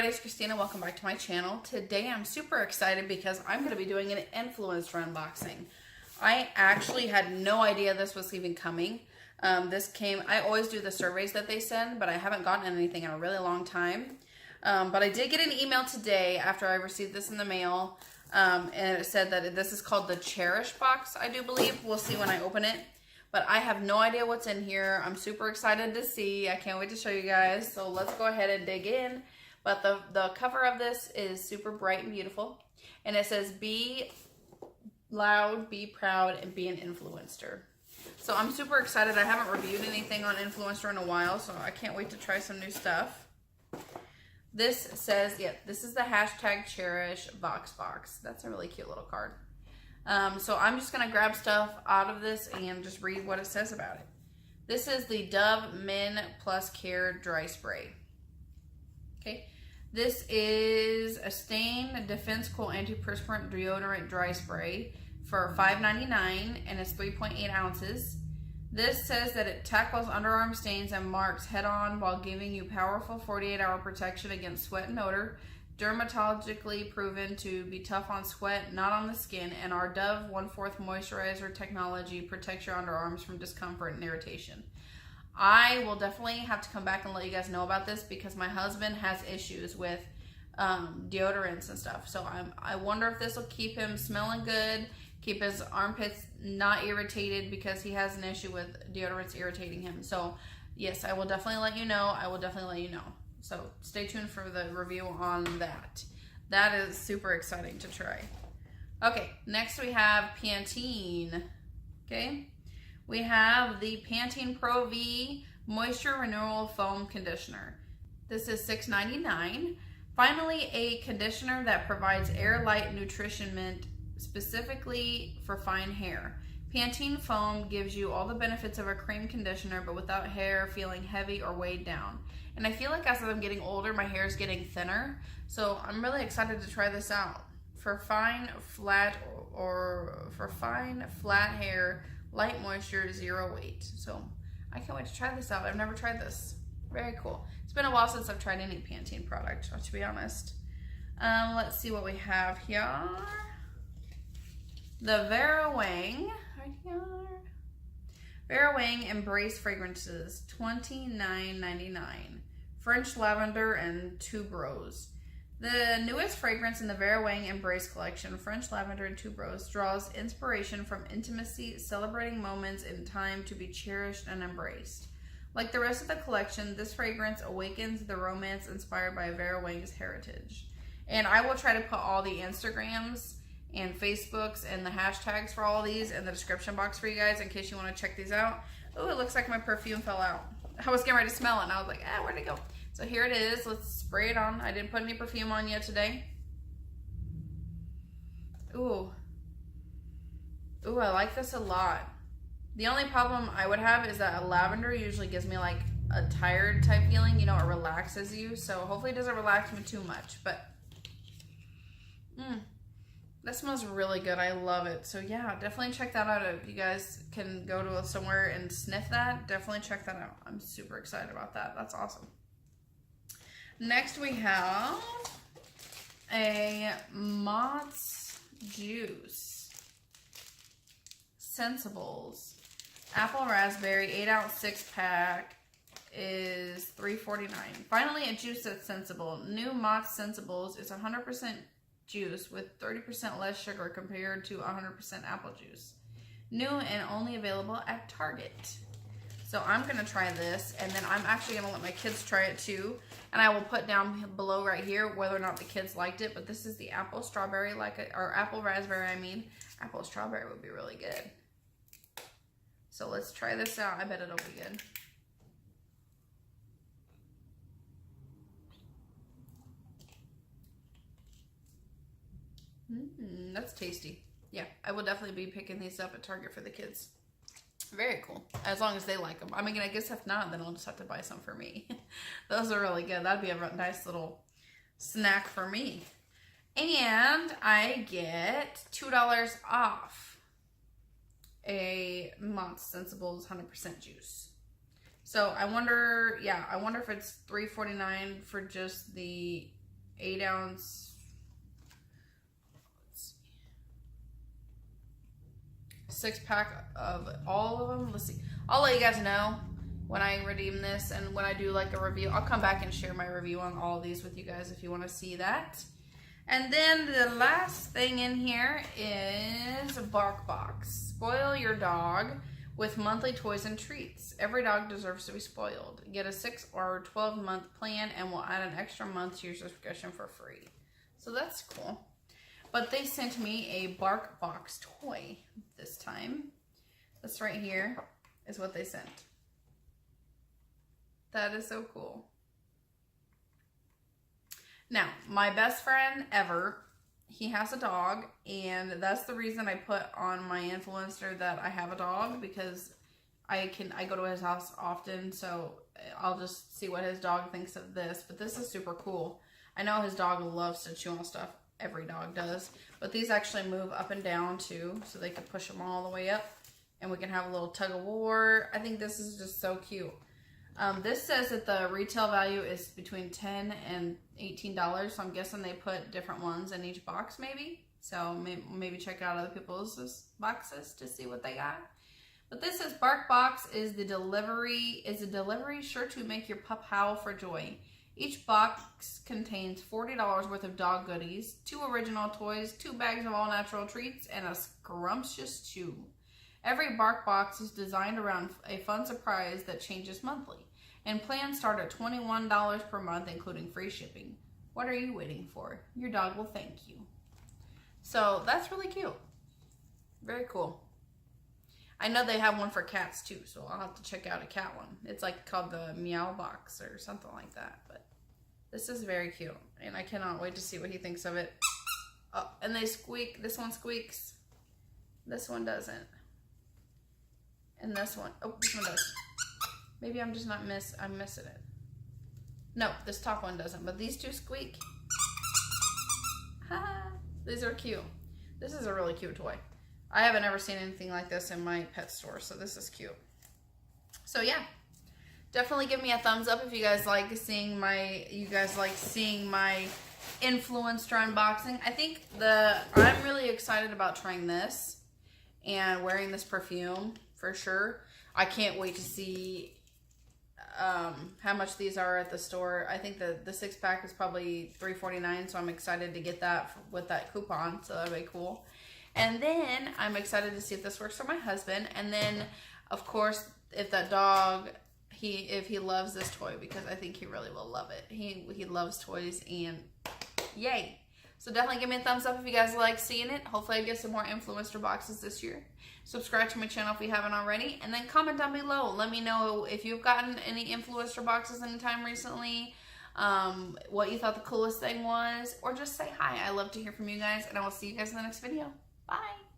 everybody, it's Christina. Welcome back to my channel. Today I'm super excited because I'm going to be doing an influencer unboxing. I actually had no idea this was even coming. I always do the surveys that they send, but I haven't gotten anything in a really long time. But I did get an email today after I received this in the mail, and it said that this is called the Cherish box, I do believe. We'll see when I open it. But I have no idea what's in here. I'm super excited to see. I can't wait to show you guys. So let's go ahead and dig in. But the cover of this is super bright and beautiful. And it says, be loud, be proud, and be an influencer. So I'm super excited. I haven't reviewed anything on Influencer in a while, so I can't wait to try some new stuff. This says, yeah, this is the hashtag Cherish box. That's a really cute little card. So I'm just going to grab stuff out of this and just read what it says about it. This is the Dove Men Plus Care Dry Spray. Okay. This is a Stain Defense Cool Antiperspirant Deodorant Dry Spray for $5.99 and it's 3.8 ounces. This says that it tackles underarm stains and marks head on while giving you powerful 48-hour protection against sweat and odor. Dermatologically proven to be tough on sweat, not on the skin, and our Dove 1/4 moisturizer technology protects your underarms from discomfort and irritation. I will definitely have to come back and let you guys know about this because my husband has issues with deodorants and stuff. So I wonder if this will keep him smelling good, keep his armpits not irritated because he has an issue with deodorants irritating him. So yes, I will definitely let you know. So stay tuned for the review on that. That is super exciting to try. Okay, next we have Pantene. Okay, we have the Pantene Pro V Moisture Renewal Foam Conditioner. This is $6.99. Finally, a conditioner that provides air-light nutrition specifically for fine hair. Pantene Foam gives you all the benefits of a cream conditioner, but without hair feeling heavy or weighed down. And I feel like as I'm getting older, my hair is getting thinner. So I'm really excited to try this out. For fine, flat hair, light moisture, zero weight. So I can't wait to try this out. I've never tried this. Very cool. It's been a while since I've tried any Pantene product, to be honest. Let's see what we have here. The VeraWang. Right here. VeraWangEmbraceXInfluencer fragrances, $29.99. French Lavender and Tubrose. The newest fragrance in the VeraWangEmbrace collection, French Lavender and Tubrose, draws inspiration from intimacy, celebrating moments in time to be cherished and embraced. Like the rest of the collection, this fragrance awakens the romance inspired by VeraWang's heritage. And I will try to put all the Instagrams and Facebooks and the hashtags for all these in the description box for you guys in case you want to check these out. Oh, it looks like my perfume fell out. I was getting ready to smell it and I was like, where'd it go? So here it is. Let's spray it on. I didn't put any perfume on yet today. Ooh, I like this a lot. The only problem I would have is that a lavender usually gives me like a tired type feeling. You know, it relaxes you. So hopefully it doesn't relax me too much. But, that smells really good. I love it. So yeah, definitely check that out. If you guys can go to somewhere and sniff that, definitely check that out. I'm super excited about that. That's awesome. Next we have a Motts juice. Senisbles. Apple Raspberry 8-ounce 6-pack is $3.49. Finally, a juice that's sensible. New Motts Senisbles is 100% juice with 30% less sugar compared to 100% apple juice. New and only available at Target. So I'm going to try this, and then I'm actually going to let my kids try it too. And I will put down below right here whether or not the kids liked it. But this is the apple strawberry, or apple raspberry, I mean. Apple strawberry would be really good. So let's try this out. I bet it'll be good. That's tasty. Yeah, I will definitely be picking these up at Target for the kids. Very cool. As long as they like them. I mean, I guess if not, then I'll just have to buy some for me. Those are really good. That'd be a nice little snack for me. And I get $2 off a Motts Senisbles 100% juice. So I wonder if it's $3.49 for just the 8-ounce, let's see, 6-pack of all of them. Let's see. I'll let you guys know when I redeem this and when I do like a review. I'll come back and share my review on all of these with you guys if you want to see that. And then the last thing in here is a BarkBox. Spoil your dog with monthly toys and treats. Every dog deserves to be spoiled. Get a 6 or 12-month plan and we'll add an extra month to your subscription for free. So that's cool. But they sent me a BarkBox toy this time. This right here is what they sent. That is so cool. Now, my best friend ever, he has a dog, and that's the reason I put on my influencer that I have a dog, because I go to his house often, so I'll just see what his dog thinks of this. But this is super cool. I know his dog loves to chew on stuff. Every dog does. But these actually move up and down too, so they can push them all the way up, and we can have a little tug of war. I think this is just so cute. This says that the retail value is between $10 and $18, so I'm guessing they put different ones in each box maybe. So maybe check out other people's boxes to see what they got. But this says BarkBox is a delivery sure to make your pup howl for joy. Each box contains $40 worth of dog goodies, 2 original toys, 2 bags of all-natural treats, and a scrumptious chew. Every BarkBox is designed around a fun surprise that changes monthly. And plans start at $21 per month, including free shipping. What are you waiting for? Your dog will thank you. So that's really cute. Very cool. I know they have one for cats too, so I'll have to check out a cat one. It's like called the Meow Box or something like that. But this is very cute, and I cannot wait to see what he thinks of it. Oh, and they squeak. This one squeaks. This one doesn't. And this one, oh, this one does. Maybe I'm just not I'm missing it. No, this top one doesn't, but these two squeak. These are cute. This is a really cute toy. I haven't ever seen anything like this in my pet store, so this is cute. So yeah, definitely give me a thumbs up if you guys like seeing my influencer unboxing. I think I'm really excited about trying this and wearing this perfume for sure. I can't wait to see how much these are at the store. I think the 6-pack is probably $3.49, so I'm excited to get that with that coupon, so that'll be cool. And then I'm excited to see if this works for my husband. And then, of course, if that dog, if he loves this toy, because I think he really will love it. He loves toys, and yay. So definitely give me a thumbs up if you guys like seeing it. Hopefully I get some more influencer boxes this year. Subscribe to my channel if you haven't already. And then comment down below. Let me know if you've gotten any influencer boxes anytime recently. What you thought the coolest thing was. Or just say hi. I love to hear from you guys. And I will see you guys in the next video. Bye.